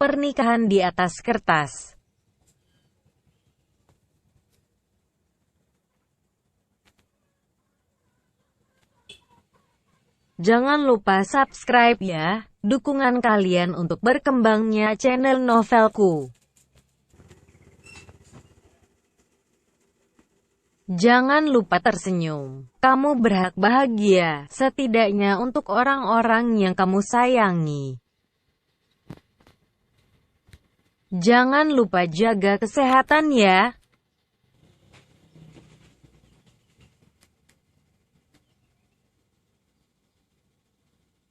Pernikahan di atas kertas. Jangan lupa subscribe ya. Dukungan kalian untuk berkembangnya channel novelku. Jangan lupa tersenyum. Kamu berhak bahagia, setidaknya untuk orang-orang yang kamu sayangi. Jangan lupa jaga kesehatan ya.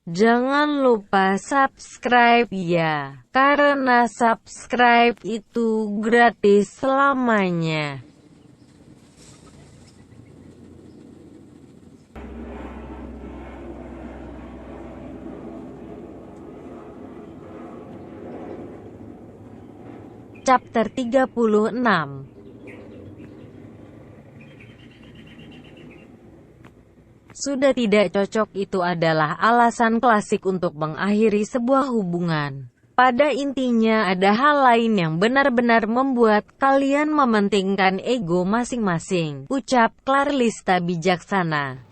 Jangan lupa subscribe ya, karena subscribe itu gratis selamanya. Chapter 36. Sudah tidak cocok itu adalah alasan klasik untuk mengakhiri sebuah hubungan. Pada intinya ada hal lain yang benar-benar membuat kalian mementingkan ego masing-masing, ucap Clarlista bijaksana.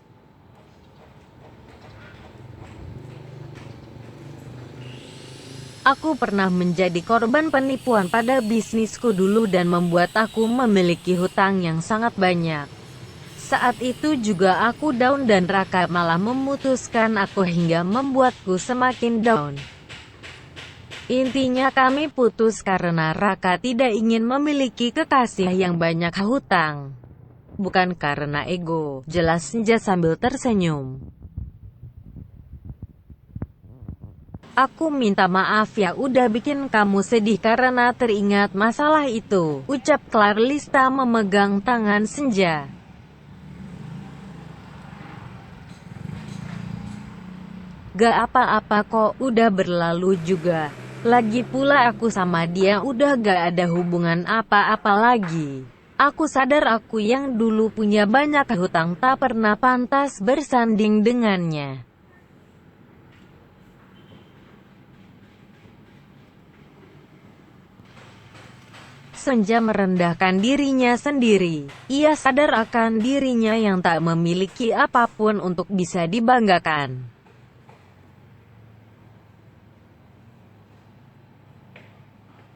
Aku pernah menjadi korban penipuan pada bisnisku dulu dan membuat aku memiliki hutang yang sangat banyak. Saat itu juga aku down dan Raka malah memutuskan aku hingga membuatku semakin down. Intinya kami putus karena Raka tidak ingin memiliki kekasih yang banyak hutang. Bukan karena ego, jelas Senja sambil tersenyum. Aku minta maaf ya udah bikin kamu sedih karena teringat masalah itu, ucap Clarlista memegang tangan Senja. Gak apa-apa kok, udah berlalu juga. Lagi pula aku sama dia udah gak ada hubungan apa-apa lagi. Aku sadar aku yang dulu punya banyak hutang tak pernah pantas bersanding dengannya. Senja merendahkan dirinya sendiri. Ia sadar akan dirinya yang tak memiliki apapun untuk bisa dibanggakan.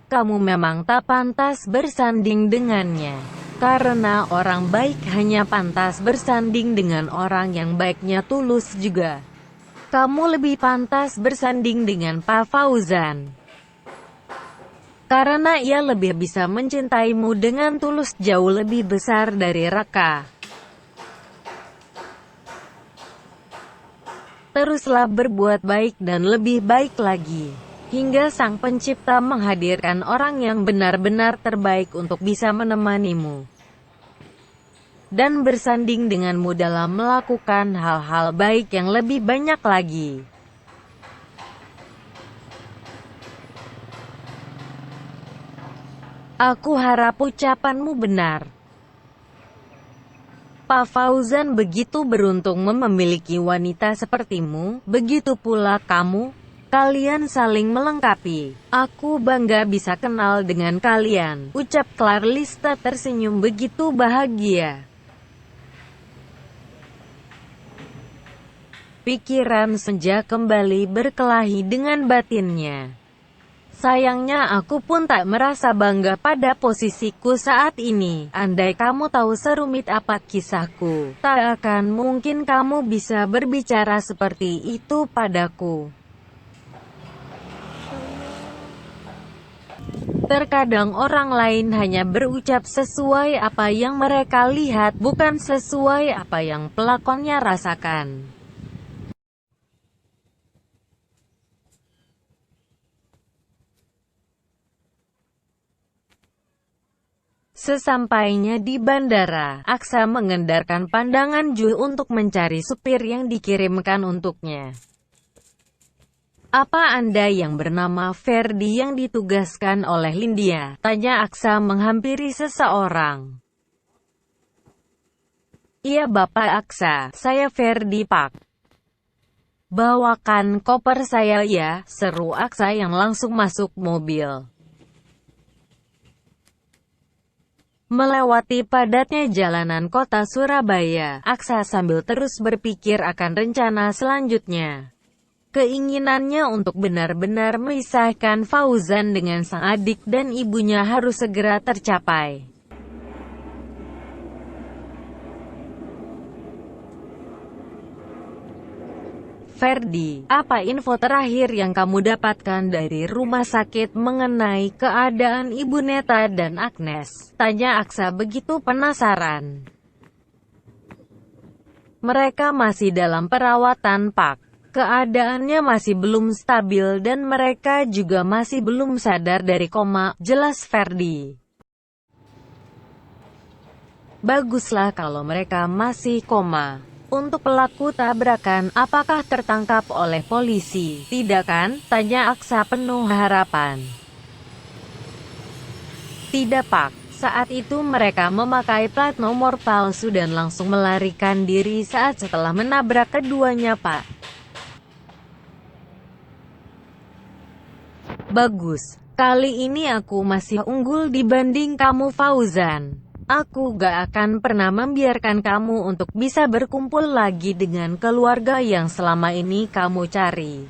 Kamu memang tak pantas bersanding dengannya. Karena orang baik hanya pantas bersanding dengan orang yang baiknya tulus juga. Kamu lebih pantas bersanding dengan Pak Fauzan. Karena ia lebih bisa mencintaimu dengan tulus jauh lebih besar dari Raka. Teruslah berbuat baik dan lebih baik lagi. Hingga Sang Pencipta menghadirkan orang yang benar-benar terbaik untuk bisa menemanimu. Dan bersanding denganmu dalam melakukan hal-hal baik yang lebih banyak lagi. Aku harap ucapanmu benar. Pak Fauzan begitu beruntung memiliki wanita sepertimu, begitu pula kamu. Kalian saling melengkapi. Aku bangga bisa kenal dengan kalian, ucap Clarlista tersenyum begitu bahagia. Pikiran Senja kembali berkelahi dengan batinnya. Sayangnya aku pun tak merasa bangga pada posisiku saat ini. Andai kamu tahu serumit apa kisahku, tak akan mungkin kamu bisa berbicara seperti itu padaku. Terkadang orang lain hanya berucap sesuai apa yang mereka lihat, bukan sesuai apa yang pelakonnya rasakan. Sesampainya di bandara, Aksa mengendarkan pandangan Ju untuk mencari supir yang dikirimkan untuknya. Apa Anda yang bernama Ferdi yang ditugaskan oleh Lindia? Tanya Aksa menghampiri seseorang. Iya Bapak Aksa, saya Ferdi Pak. Bawakan koper saya ya, seru Aksa yang langsung masuk mobil. Melewati padatnya jalanan kota Surabaya, Aksa sambil terus berpikir akan rencana selanjutnya. Keinginannya untuk benar-benar memisahkan Fauzan dengan sang adik dan ibunya harus segera tercapai. Ferdi, apa info terakhir yang kamu dapatkan dari rumah sakit mengenai keadaan Ibu Neta dan Agnes? Tanya Aksa begitu penasaran. Mereka masih dalam perawatan Pak. Keadaannya masih belum stabil dan mereka juga masih belum sadar dari koma, jelas Ferdi. Baguslah kalau mereka masih koma. Untuk pelaku tabrakan, apakah tertangkap oleh polisi? Tidak kan? Tanya Aksa penuh harapan. Tidak Pak. Saat itu mereka memakai plat nomor palsu dan langsung melarikan diri setelah menabrak keduanya Pak. Bagus. Kali ini aku masih unggul dibanding kamu Fauzan. Aku gak akan pernah membiarkan kamu untuk bisa berkumpul lagi dengan keluarga yang selama ini kamu cari.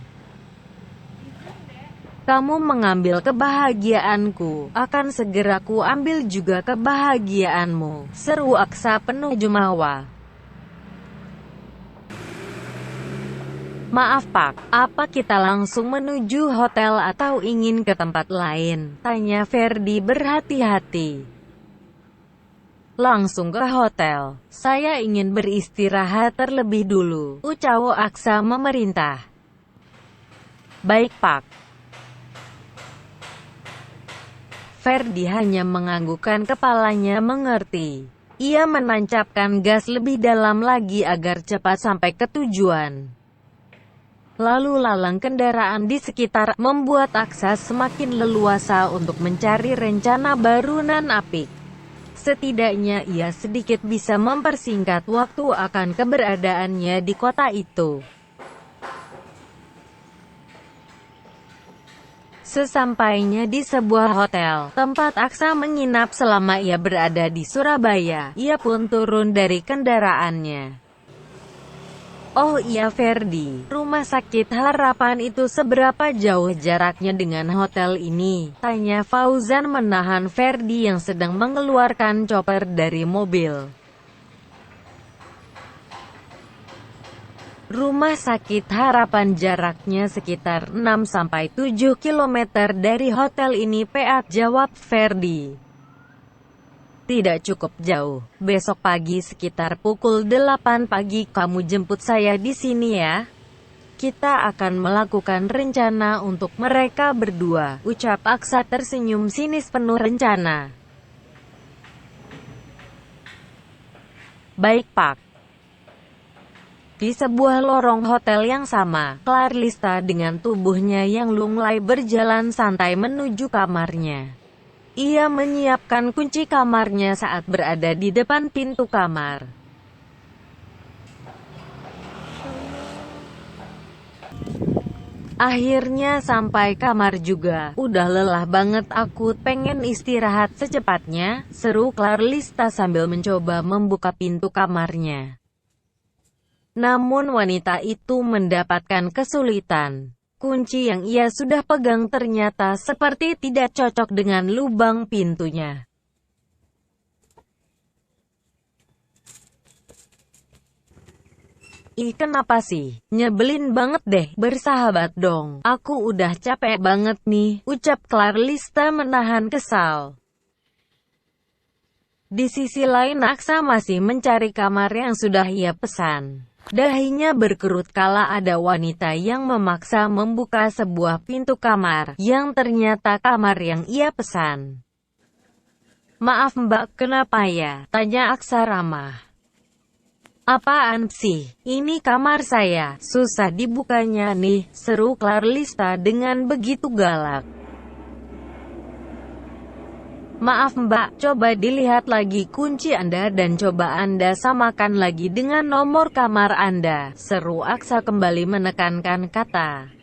Kamu mengambil kebahagiaanku, akan segera ku ambil juga kebahagiaanmu, seru Aksa penuh jumawa. Maaf Pak, apa kita langsung menuju hotel atau ingin ke tempat lain? Tanya Ferdi berhati-hati. Langsung ke hotel. Saya ingin beristirahat terlebih dulu, ucap Aksa memerintah. Baik Pak. Ferdi hanya menganggukkan kepalanya mengerti. Ia menancapkan gas lebih dalam lagi agar cepat sampai ke tujuan. Lalu lalang kendaraan di sekitar membuat Aksa semakin leluasa untuk mencari rencana baru nan apik. Setidaknya ia sedikit bisa mempersingkat waktu akan keberadaannya di kota itu. Sesampainya di sebuah hotel, tempat Aksa menginap selama ia berada di Surabaya, ia pun turun dari kendaraannya. Oh iya Ferdi, rumah sakit Harapan itu seberapa jauh jaraknya dengan hotel ini? Tanya Fauzan menahan Ferdi yang sedang mengeluarkan chopper dari mobil. Rumah sakit Harapan jaraknya sekitar 6-7 km dari hotel ini Pak, jawab Ferdi. Tidak cukup jauh. Besok pagi sekitar pukul 8 pagi kamu jemput saya di sini ya. Kita akan melakukan rencana untuk mereka berdua, ucap Aksa tersenyum sinis penuh rencana. Baik Pak. Di sebuah lorong hotel yang sama, Clarlista dengan tubuhnya yang lunglai berjalan santai menuju kamarnya. Ia menyiapkan kunci kamarnya saat berada di depan pintu kamar. Akhirnya sampai kamar juga. Udah lelah banget aku, pengen istirahat secepatnya, seru Clarlista sambil mencoba membuka pintu kamarnya. Namun wanita itu mendapatkan kesulitan. Kunci yang ia sudah pegang ternyata seperti tidak cocok dengan lubang pintunya. Ih kenapa sih? Nyebelin banget deh, bersahabat dong. Aku udah capek banget nih, ucap Clarlista menahan kesal. Di sisi lain Aksa masih mencari kamar yang sudah ia pesan. Dahinya berkerut kala ada wanita yang memaksa membuka sebuah pintu kamar, yang ternyata kamar yang ia pesan. Maaf mbak, kenapa ya? Tanya Aksa ramah. Apaan sih? Ini kamar saya, susah dibukanya nih, seru Clarlista dengan begitu galak. Maaf Mbak, coba dilihat lagi kunci Anda dan coba Anda samakan lagi dengan nomor kamar Anda, seru Aksa kembali menekankan kata.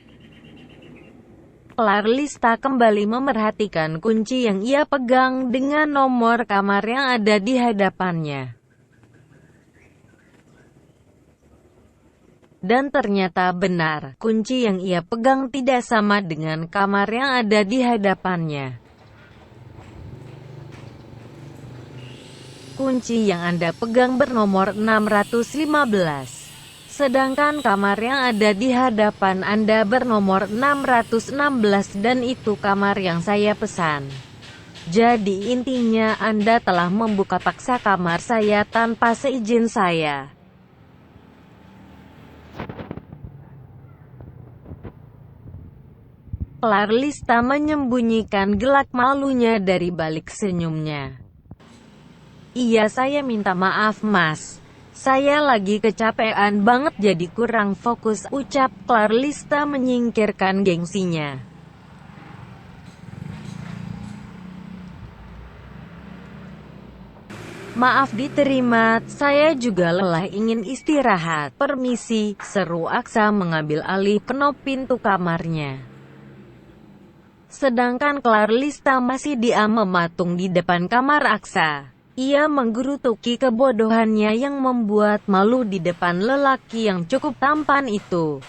Clarlista kembali memerhatikan kunci yang ia pegang dengan nomor kamar yang ada di hadapannya. Dan ternyata benar, kunci yang ia pegang tidak sama dengan kamar yang ada di hadapannya. Kunci yang Anda pegang bernomor 615. Sedangkan kamar yang ada di hadapan Anda bernomor 616 dan itu kamar yang saya pesan. Jadi intinya Anda telah membuka paksa kamar saya tanpa seizin saya. Clarlista menyembunyikan gelak malunya dari balik senyumnya. Iya, saya minta maaf Mas. Saya lagi kecapean banget jadi kurang fokus, ucap Clarlista menyingkirkan gengsinya. Maaf diterima, saya juga lelah ingin istirahat. Permisi, seru Aksa mengambil alih kenop pintu kamarnya. Sedangkan Clarlista masih diam mematung di depan kamar Aksa. Ia menggerutuki kebodohannya yang membuat malu di depan lelaki yang cukup tampan itu.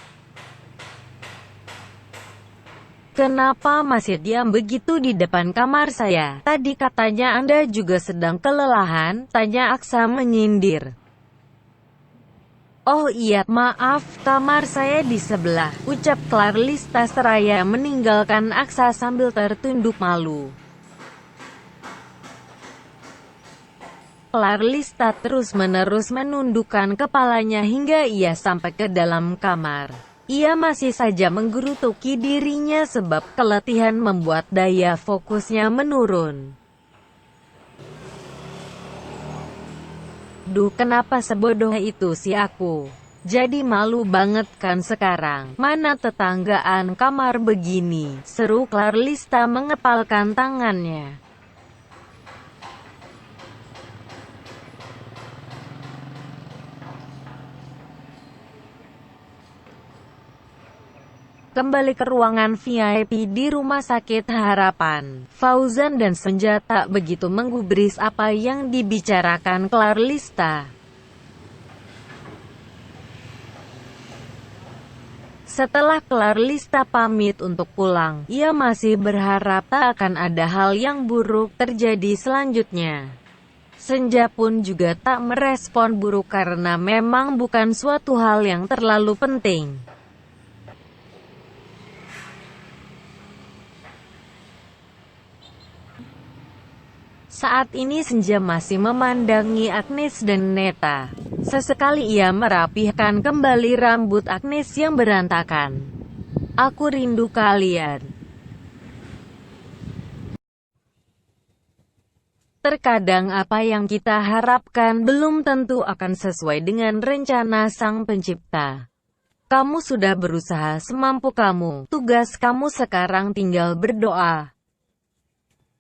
Kenapa masih diam begitu di depan kamar saya? Tadi katanya Anda juga sedang kelelahan, tanya Aksa menyindir. Oh iya, maaf, kamar saya di sebelah, ucap Clarlista seraya meninggalkan Aksa sambil tertunduk malu. Clarlista terus-menerus menundukkan kepalanya hingga ia sampai ke dalam kamar. Ia masih saja menggerutuki dirinya sebab keletihan membuat daya fokusnya menurun. Duh, kenapa sebodoh itu sih aku? Jadi malu banget kan sekarang. Mana tetanggaan kamar begini, seru Clarlista mengepalkan tangannya. Kembali ke ruangan VIP di Rumah Sakit Harapan, Fauzan dan Senja tak begitu menggubris apa yang dibicarakan Clarlista. Setelah Clarlista pamit untuk pulang, ia masih berharap tak akan ada hal yang buruk terjadi selanjutnya. Senja pun juga tak merespon buruk karena memang bukan suatu hal yang terlalu penting. Saat ini Senja masih memandangi Agnes dan Neta. Sesekali ia merapihkan kembali rambut Agnes yang berantakan. Aku rindu kalian. Terkadang apa yang kita harapkan belum tentu akan sesuai dengan rencana Sang Pencipta. Kamu sudah berusaha semampu kamu. Tugas kamu sekarang tinggal berdoa.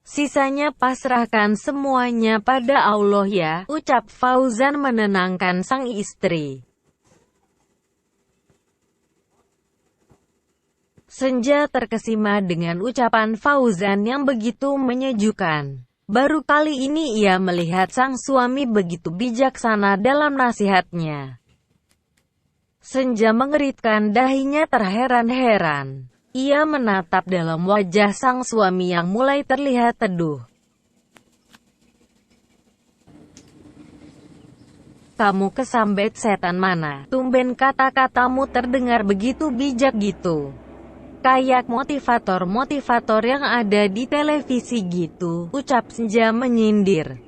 Sisanya pasrahkan semuanya pada Allah ya, ucap Fauzan menenangkan sang istri. Senja terkesima dengan ucapan Fauzan yang begitu menyejukkan. Baru kali ini ia melihat sang suami begitu bijaksana dalam nasihatnya. Senja mengeritkan dahinya terheran-heran. Ia menatap dalam wajah sang suami yang mulai terlihat teduh. Kamu kesambet setan mana? Tumben kata-katamu terdengar begitu bijak gitu. Kayak motivator-motivator yang ada di televisi gitu, ucap Senja menyindir.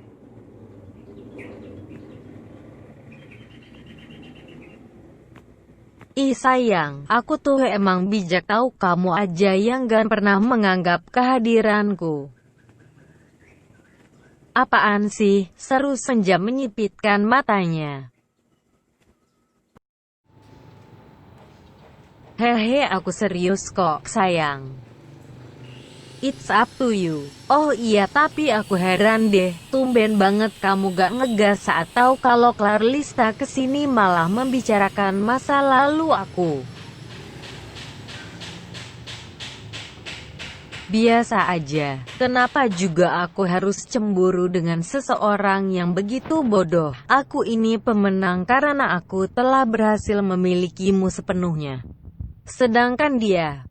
Ih sayang, aku tuh emang bijak tahu, kamu aja yang gak pernah menganggap kehadiranku. Apaan sih, seru Senja menyipitkan matanya. Hehe, aku serius kok, sayang. It's up to you. Oh iya, tapi aku heran deh, tumben banget kamu gak ngegas saat tahu kalau Clarlista kesini malah membicarakan masa lalu aku. Biasa aja. Kenapa juga aku harus cemburu dengan seseorang yang begitu bodoh? Aku ini pemenang karena aku telah berhasil memilikimu sepenuhnya. Sedangkan dia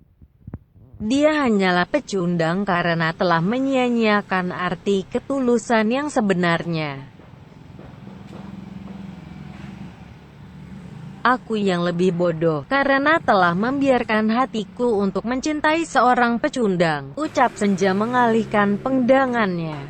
hanyalah pecundang karena telah menyia-nyiakan arti ketulusan yang sebenarnya. Aku yang lebih bodoh, karena telah membiarkan hatiku untuk mencintai seorang pecundang, ucap Senja mengalihkan pandangannya.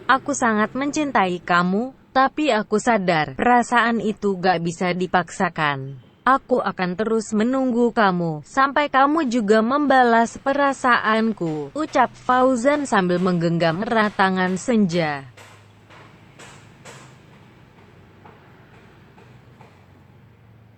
Aku sangat mencintai kamu. Tapi aku sadar, perasaan itu gak bisa dipaksakan. Aku akan terus menunggu kamu, sampai kamu juga membalas perasaanku, ucap Fauzan sambil menggenggam erat tangan Senja.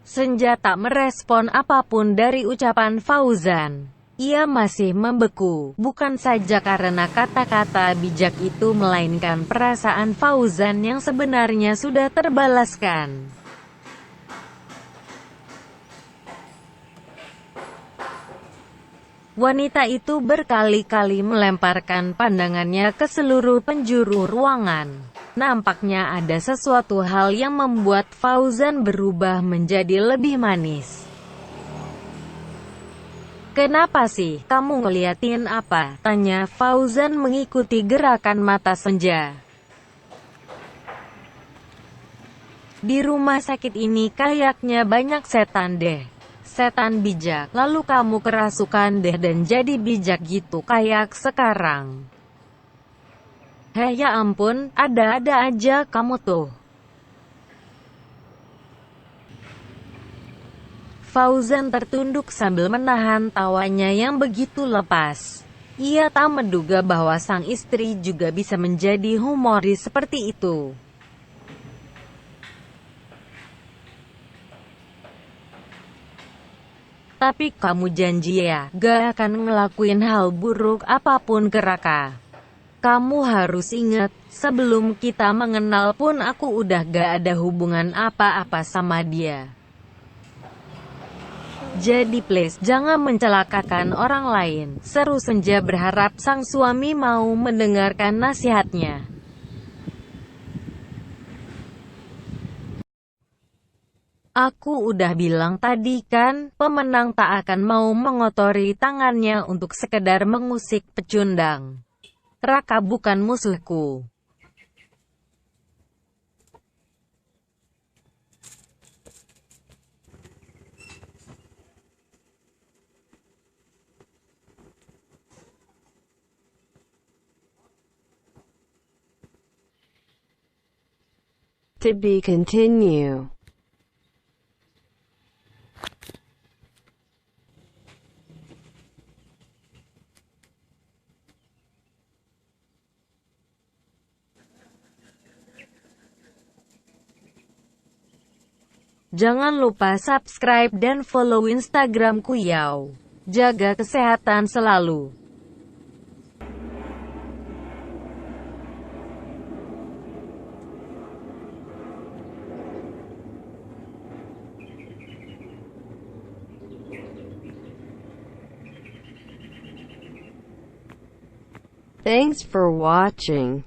Senja tak merespon apapun dari ucapan Fauzan. Ia masih membeku, bukan saja karena kata-kata bijak itu melainkan perasaan Fauzan yang sebenarnya sudah terbalaskan. Wanita itu berkali-kali melemparkan pandangannya ke seluruh penjuru ruangan. Nampaknya ada sesuatu hal yang membuat Fauzan berubah menjadi lebih manis. Kenapa sih, kamu ngeliatin apa? Tanya Fauzan mengikuti gerakan mata Senja. Di rumah sakit ini kayaknya banyak setan deh. Setan bijak, lalu kamu kerasukan deh dan jadi bijak gitu kayak sekarang. Heh ya ampun, ada-ada aja kamu tuh. Fauzan tertunduk sambil menahan tawanya yang begitu lepas. Ia tak menduga bahwa sang istri juga bisa menjadi humoris seperti itu. Tapi kamu janji ya, gak akan ngelakuin hal buruk apapun ke Raka. Kamu harus ingat, sebelum kita mengenal pun aku udah gak ada hubungan apa-apa sama dia. Jadi please, jangan mencelakakan orang lain, seru Senja berharap sang suami mau mendengarkan nasihatnya. Aku udah bilang tadi kan, pemenang tak akan mau mengotori tangannya untuk sekedar mengusik pecundang. Raka bukan musuhku. To be continue. Jangan lupa subscribe dan follow Instagramku Yao. Jaga kesehatan selalu. Thanks for watching.